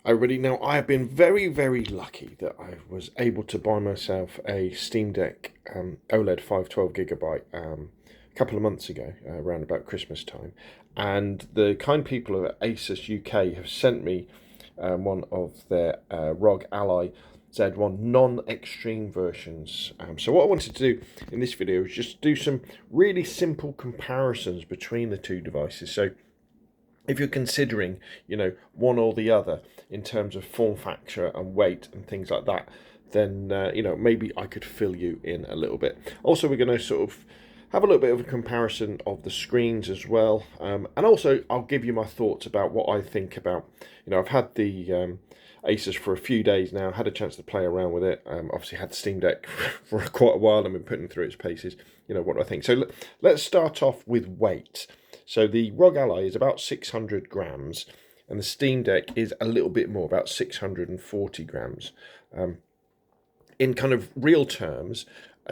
Already now, I have been very, very lucky that I was able to buy myself a Steam Deck OLED 512 GB a couple of months ago, around about Christmas time. And the kind people at Asus UK have sent me one of their ROG Ally Z1 non-extreme versions. So what I wanted to do in this video is just do some really simple comparisons between the two devices. So if you're considering, one or the other in terms of form factor and weight and things like that, then, maybe I could fill you in a little bit. Also, we're going to sort of have a little bit of a comparison of the screens as well. And also, I'll give you my thoughts about what I think about, I've had the Asus for a few days now, had a chance to play around with it. Obviously had the Steam Deck for quite a while and been putting through its paces. What do I think? So let's start off with weight. So the ROG Ally is about 600 grams, and the Steam Deck is a little bit more, about 640 grams. In kind of real terms,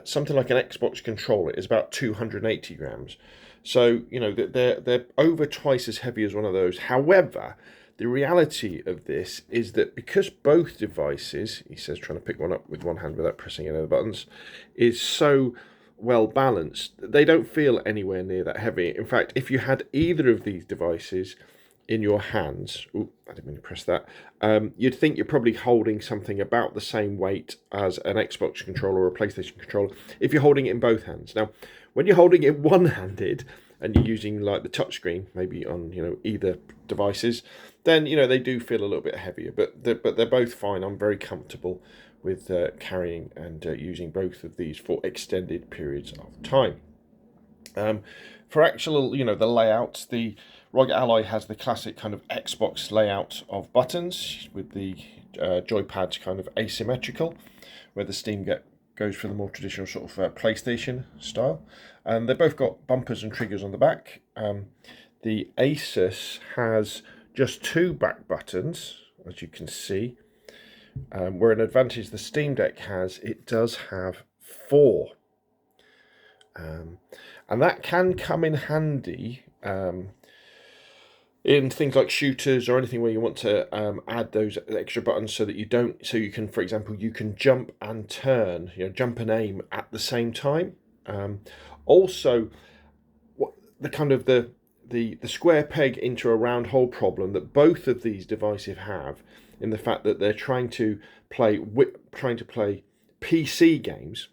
something like an Xbox controller is about 280 grams. So, they're over twice as heavy as one of those. However, the reality of this is that because both devices, he says trying to pick one up with one hand without pressing any of the buttons, is so well balanced, they don't feel anywhere near that heavy. In fact, if you had either of these devices in your hands, I didn't mean to press that, you'd think you're probably holding something about the same weight as an Xbox controller or a PlayStation controller if you're holding it in both hands. Now, when you're holding it one-handed and you're using like the touchscreen, maybe on either devices, then they do feel a little bit heavier. But they're both fine. I'm very comfortable with carrying and using both of these for extended periods of time. For actual, the layouts, the ROG Ally has the classic kind of Xbox layout of buttons with the joypads kind of asymmetrical, where the Steam Deck goes for the more traditional sort of PlayStation style. And they've both got bumpers and triggers on the back. The Asus has just two back buttons, as you can see. Where an advantage the Steam Deck has, it does have four. And that can come in handy in things like shooters or anything where you want to add those extra buttons so that you can, for example, you can jump and turn, jump and aim at the same time. Also, what the kind of the square peg into a round hole problem that both of these devices have, in the fact that they're trying to play PC games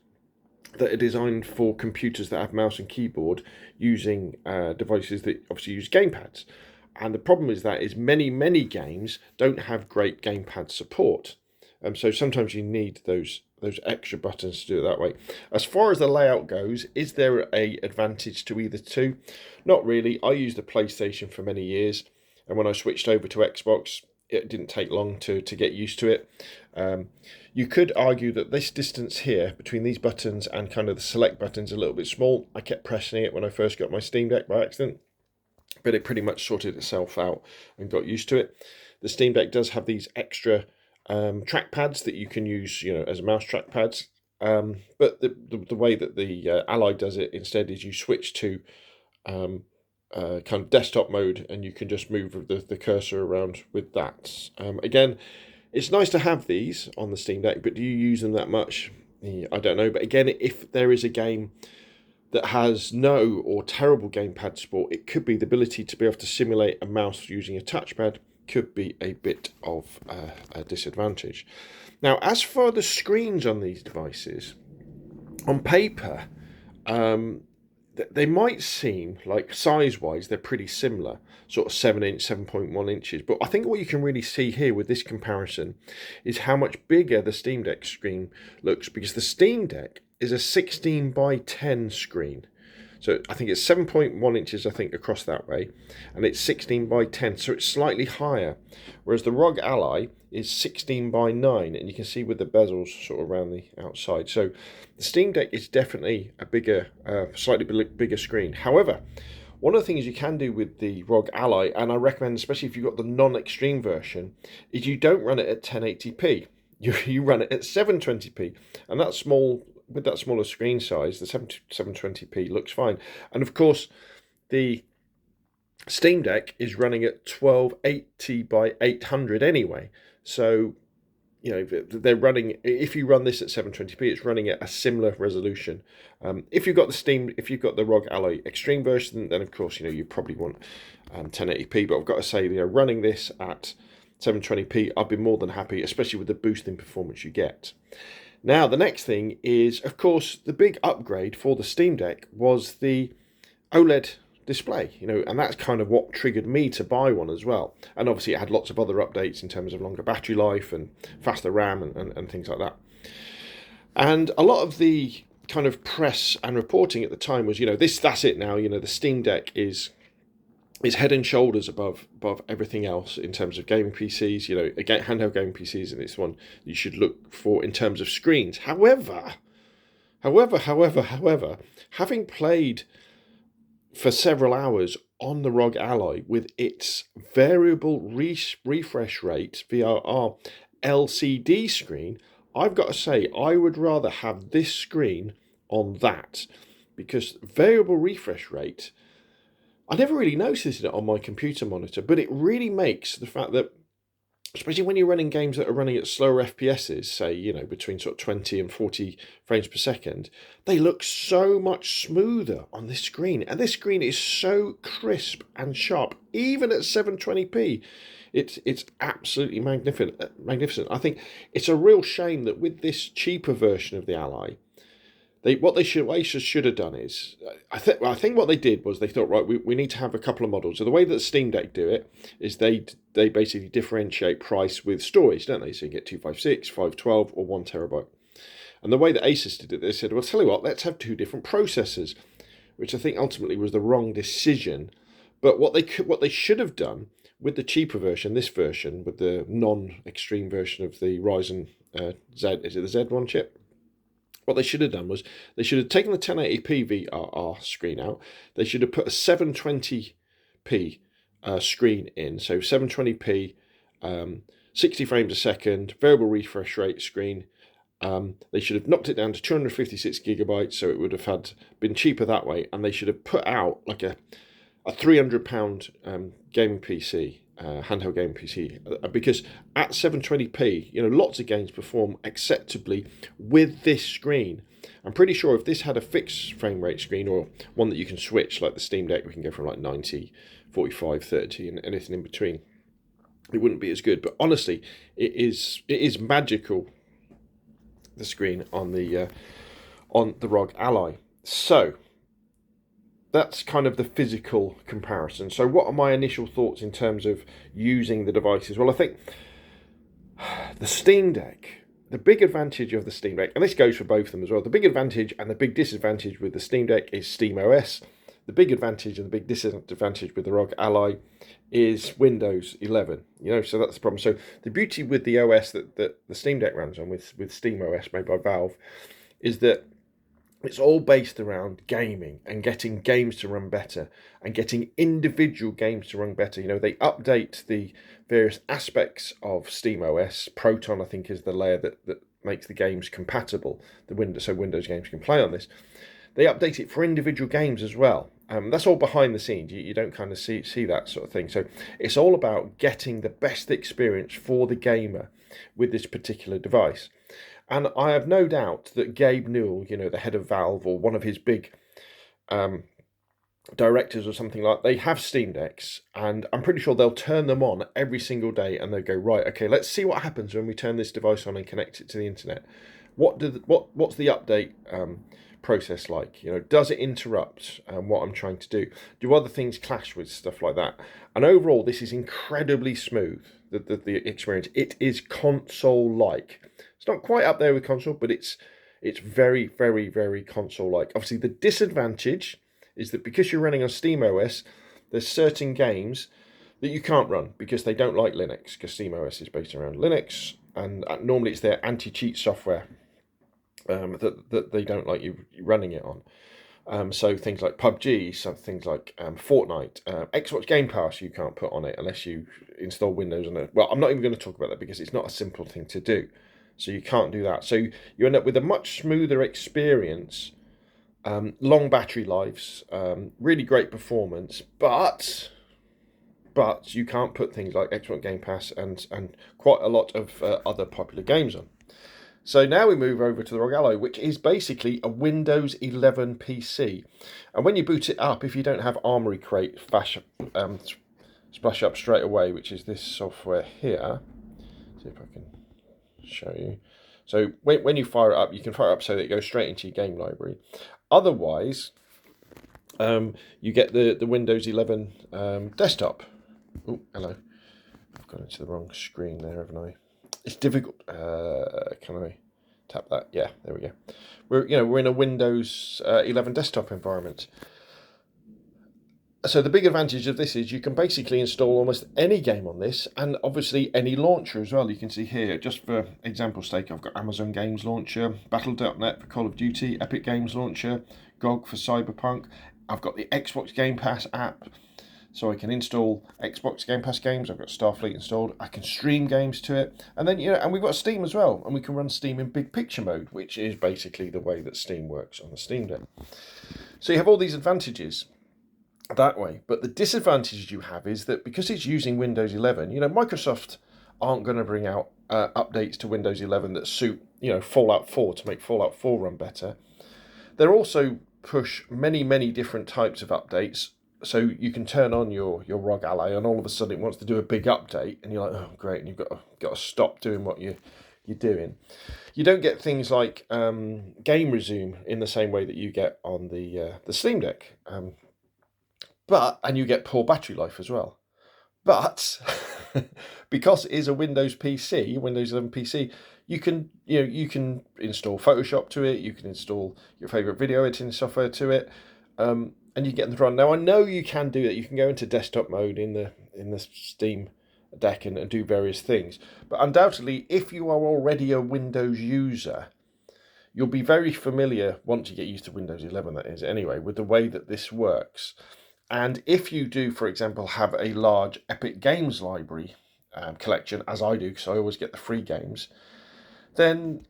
that are designed for computers that have mouse and keyboard, using devices that obviously use gamepads. And the problem is many games don't have great gamepad support. So sometimes you need those extra buttons to do it that way. As far as the layout goes, is there a advantage to either two? Not really. I used a PlayStation for many years, and when I switched over to Xbox, it didn't take long to get used to it. You could argue that this distance here between these buttons and kind of the select buttons is a little bit small. I kept pressing it when I first got my Steam Deck by accident, but it pretty much sorted itself out and got used to it. The Steam Deck does have these extra trackpads that you can use, as mouse trackpads. But the way that the Ally does it instead is you switch to kind of desktop mode, and you can just move the cursor around with that. Again, it's nice to have these on the Steam Deck, but do you use them that much? I don't know. But again, if there is a game that has no or terrible gamepad support, it could be the ability to be able to simulate a mouse using a touchpad could be a bit of a disadvantage. Now, as for the screens on these devices, on paper, they might seem like size-wise they're pretty similar, sort of 7-inch, 7.1 inches. But I think what you can really see here with this comparison is how much bigger the Steam Deck screen looks, because the Steam Deck is a 16 by 10 screen. So I think it's 7.1 inches, I think, across that way, and it's 16 by 10, so it's slightly higher. Whereas the ROG Ally is 16 by 9, and you can see with the bezels sort of around the outside. So the Steam Deck is definitely a bigger, slightly bigger screen. However, one of the things you can do with the ROG Ally, and I recommend, especially if you've got the non-extreme version, is you don't run it at 1080p. You run it at 720p, and that's small. With that smaller screen size, the 720p looks fine. And of course, the Steam Deck is running at 1280 by 800 anyway. So, you know, they're running, if you run this at 720p, it's running at a similar resolution. If you've got the ROG Ally Extreme version, then of course, you know, you probably want 1080p, but I've got to say, you know, running this at 720p, I've been more than happy, especially with the boost in performance you get. Now, the next thing is, of course, the big upgrade for the Steam Deck was the OLED display, you know, and that's kind of what triggered me to buy one as well. And obviously it had lots of other updates in terms of longer battery life and faster RAM and things like that. And a lot of the kind of press and reporting at the time was, you know, that's it now, you know, the Steam Deck is head and shoulders above everything else in terms of gaming PCs, you know, again, handheld gaming PCs, and it's one you should look for in terms of screens. However, having played for several hours on the ROG Ally with its variable refresh rate via our LCD screen, I've got to say, I would rather have this screen on that, because variable refresh rate, I never really noticed it on my computer monitor, but it really makes the fact that, especially when you're running games that are running at slower FPSs, say, you know, between sort of 20 and 40 frames per second, they look so much smoother on this screen. And this screen is so crisp and sharp, even at 720p. It's absolutely magnificent. I think it's a real shame that with this cheaper version of the Ally, what Asus should have done is, I think what they did was they thought, right, we need to have a couple of models. So the way that Steam Deck do it is they basically differentiate price with storage, don't they? So you get 256, 512, or 1 TB. And the way that Asus did it, they said, well, tell you what, let's have two different processors, which I think ultimately was the wrong decision. But what they should have done with the cheaper version, this version with the non-extreme version of the Ryzen Z, is it the Z1 chip? What they should have done was they should have taken the 1080p VRR screen out. They should have put a 720p screen in. So 720p, 60 frames a second, variable refresh rate screen. They should have knocked it down to 256 gigabytes, so it would have been cheaper that way. And they should have put out like a £300 gaming PC, handheld gaming PC, because at 720p, you know, lots of games perform acceptably with this screen. I'm pretty sure if this had a fixed frame rate screen, or one that you can switch, like the Steam Deck, we can go from like 90, 45, 30, and anything in between, it wouldn't be as good. But honestly, it is magical, the screen on the ROG Ally. So that's kind of the physical comparison. So what are my initial thoughts in terms of using the devices? Well, I think the Steam Deck, the big advantage of the Steam Deck, and this goes for both of them as well, the big advantage and the big disadvantage with the Steam Deck is SteamOS. The big advantage and the big disadvantage with the ROG Ally is Windows 11. You know, so that's the problem. So the beauty with the OS that the Steam Deck runs on with SteamOS made by Valve is that it's all based around gaming and getting games to run better and getting individual games to run better. You know, they update the various aspects of SteamOS. Proton, I think, is the layer that makes the games compatible, so Windows games can play on this. They update it for individual games as well. That's all behind the scenes. You don't kind of see that sort of thing. So it's all about getting the best experience for the gamer with this particular device. And I have no doubt that Gabe Newell, you know, the head of Valve, or one of his big directors or something like, they have Steam Decks, and I'm pretty sure they'll turn them on every single day, and they'll go, right, okay, let's see what happens when we turn this device on and connect it to the internet. What's the update process like? You know, does it interrupt what I'm trying to do? Do other things clash with stuff like that? And overall, this is incredibly smooth. The experience, it is console-like. It's not quite up there with console, but it's very, very, very console-like. Obviously, the disadvantage is that because you're running on SteamOS, there's certain games that you can't run because they don't like Linux, because SteamOS is based around Linux, and normally it's their anti-cheat software that they don't like you running it on. So things like PUBG, some things like Fortnite, Xbox Game Pass you can't put on it unless you install Windows on it. Well, I'm not even going to talk about that because it's not a simple thing to do. So you can't do that. So you end up with a much smoother experience, long battery lives, really great performance. But but you can't put things like Xbox Game Pass and quite a lot of other popular games on. So now we move over to the ROG Ally, which is basically a Windows 11 PC. And when you boot it up, if you don't have Armoury Crate splash up straight away, which is this software here, see if I can show you. So when you fire it up, you can fire it up so that it goes straight into your game library. Otherwise, you get the Windows 11 desktop. Oh, hello. I've gone into the wrong screen there, haven't I? It's difficult. Can I tap that? Yeah, there we go. We're in a Windows 11 desktop environment. So the big advantage of this is you can basically install almost any game on this, and obviously any launcher as well. You can see here, just for example's sake, I've got Amazon Games Launcher, Battle.net for Call of Duty, Epic Games Launcher, GOG for Cyberpunk. I've got the Xbox Game Pass app, so I can install Xbox Game Pass games. I've got Starfleet installed. I can stream games to it, and then and we've got Steam as well, and we can run Steam in big picture mode, which is basically the way that Steam works on the Steam Deck. So you have all these advantages that way, but the disadvantage you have is that because it's using Windows 11, Microsoft aren't going to bring out updates to Windows 11 that suit Fallout 4 to make Fallout 4 run better. They're also push many different types of updates, so you can turn on your ROG Ally and all of a sudden it wants to do a big update and you're like, oh great, and you've got to stop doing what you're doing. You don't get things like game resume in the same way that you get on the Steam Deck. And you get poor battery life as well. But because it is a Windows PC, Windows 11 PC, you can install Photoshop to it. You can install your favorite video editing software to it, and you get them to run. Now I know you can do that. You can go into desktop mode in the Steam Deck and do various things. But undoubtedly, if you are already a Windows user, you'll be very familiar, once you get used to Windows 11, that is anyway, with the way that this works. And if you do, for example, have a large Epic Games library collection, as I do, because I always get the free games, then,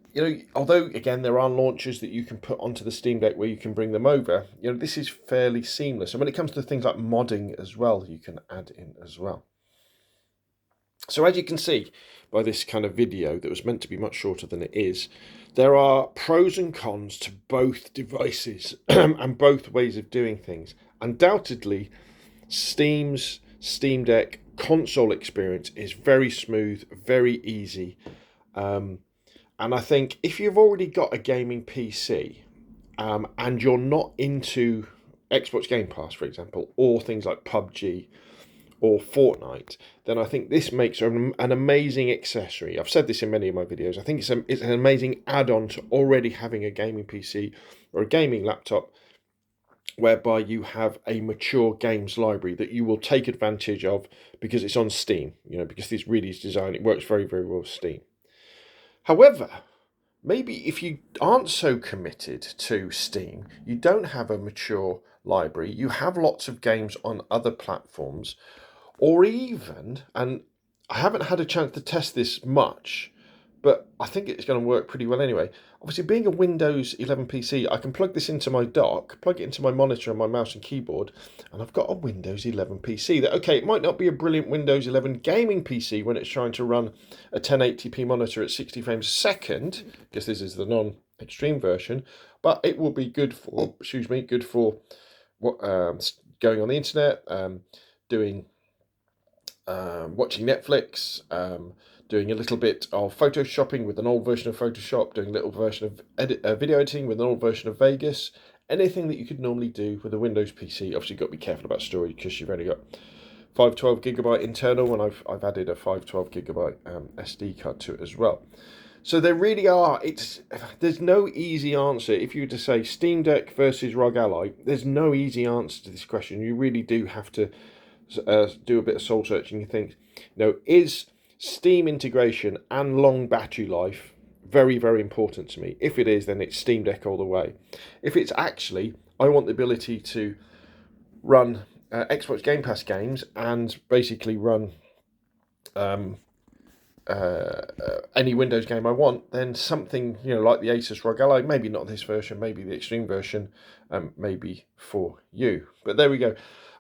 although, again, there are launchers that you can put onto the Steam Deck where you can bring them over, this is fairly seamless. And when it comes to things like modding as well, you can add in as well. So as you can see by this kind of video that was meant to be much shorter than it is, there are pros and cons to both devices and both ways of doing things. Undoubtedly, Steam's Steam Deck console experience is very smooth, very easy. And I think if you've already got a gaming PC and you're not into Xbox Game Pass, for example, or things like PUBG or Fortnite, then I think this makes an amazing accessory. I've said this in many of my videos. I think it's an amazing add-on to already having a gaming PC or a gaming laptop, whereby you have a mature games library that you will take advantage of because it's on Steam, because this really is designed, it works very, very well with Steam. However, maybe if you aren't so committed to Steam, you don't have a mature library, you have lots of games on other platforms, or even, and I haven't had a chance to test this much, but I think it's going to work pretty well anyway. Obviously, being a Windows 11 PC, I can plug this into my dock, plug it into my monitor and my mouse and keyboard, and I've got a Windows 11 PC. That, okay, it might not be a brilliant Windows 11 gaming PC when it's trying to run a 1080p monitor at 60 frames a second, because this is the non-extreme version, but it will be good for, what going on the internet, doing watching Netflix, doing a little bit of photoshopping with an old version of Photoshop, doing a little version of video editing with an old version of Vegas, anything that you could normally do with a Windows PC. Obviously, you've got to be careful about storage because you've only got 512GB internal, and I've added a 512GB SD card to it as well. So there really are, there's no easy answer. If you were to say Steam Deck versus ROG Ally, there's no easy answer to this question. You really do have to do a bit of soul searching and think, is Steam integration and long battery life very, very important to me? If it is, then it's Steam Deck all the way. If it's actually, I want the ability to run Xbox Game Pass games and basically run any Windows game I want, then something like the Asus ROG Ally, maybe not this version, maybe the extreme version, maybe for you. But there we go.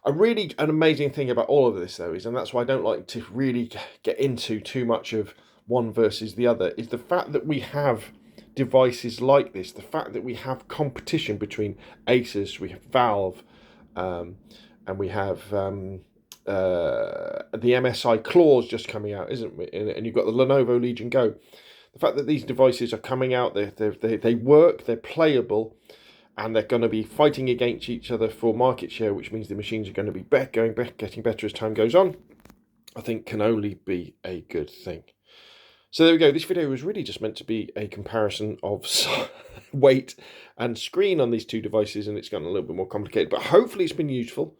an amazing thing about all of this though is, and that's why I don't like to really get into too much of one versus the other, is the fact that we have devices like this, the fact that we have competition between Asus, we have Valve, and we have the MSI Claws just coming out, isn't it? And you've got the Lenovo Legion Go. The fact that these devices are coming out, they work, they're playable, and they're going to be fighting against each other for market share, which means the machines are going to be getting better as time goes on, I think can only be a good thing. So there we go. This video was really just meant to be a comparison of weight and screen on these two devices, and it's gotten a little bit more complicated, but hopefully it's been useful.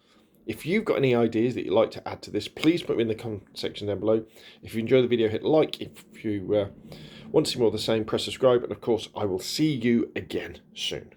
If you've got any ideas that you'd like to add to this, please put them in the comment section down below. If you enjoy the video, hit like. If you want to see more of the same, press subscribe. And of course, I will see you again soon.